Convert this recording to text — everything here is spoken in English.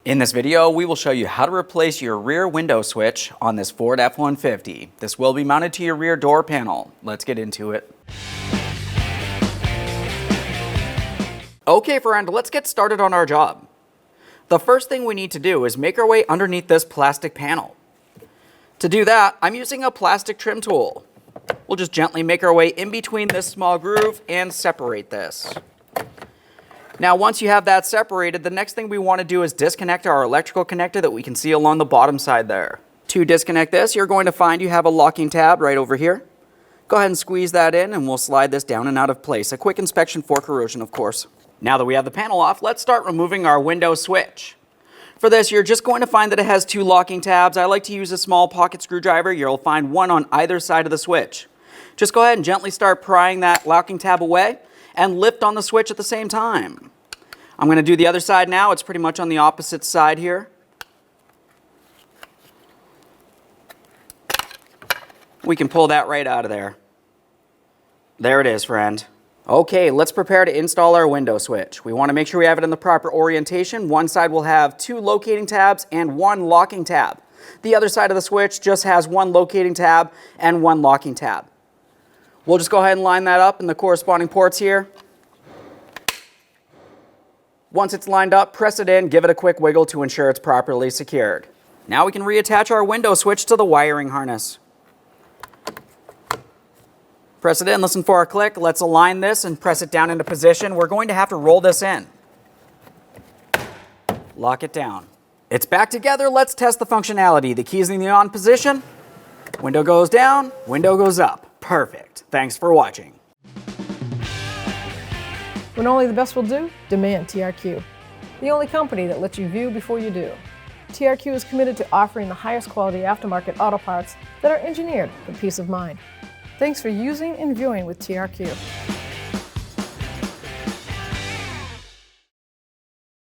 In this video, we will show you how to replace your rear window switch on this Ford F-150. This will be mounted to your rear door panel. Let's get into it. Okay, friend, let's get started on our job. The first thing we need to do is make our way underneath this plastic panel. To do that, I'm using a plastic trim tool. We'll just gently make our way in between this small groove and separate this. Now, once you have that separated, the next thing we want to do is disconnect our electrical connector that we can see along the bottom side there. To disconnect this, you're going to find you have a locking tab right over here. Go ahead and squeeze that in and we'll slide this down and out of place. A quick inspection for corrosion, of course. Now that we have the panel off, let's start removing our window switch. For this, you're just going to find that it has two locking tabs. I like to use a small pocket screwdriver. You'll find one on either side of the switch. Just go ahead and gently start prying that locking tab away and lift on the switch at the same time. I'm going to do the other side now. It's pretty much on the opposite side here. We can pull that right out of there. There it is, friend. Okay, let's prepare to install our window switch. We want to make sure we have it in the proper orientation. One side will have two locating tabs and one locking tab. The other side of the switch just has one locating tab and one locking tab. We'll just go ahead and line that up in the corresponding ports here. Once it's lined up, press it in, give it a quick wiggle to ensure it's properly secured. Now we can reattach our window switch to the wiring harness. Press it in, listen for a click. Let's align this and press it down into position. We're going to have to roll this in. Lock it down. It's back together. Let's test the functionality. The key's in the on position. Window goes down, window goes up. Perfect. Thanks for watching. When only the best will do, demand TRQ. The only company that lets you view before you do. TRQ is committed to offering the highest quality aftermarket auto parts that are engineered for peace of mind. Thanks for using and viewing with TRQ.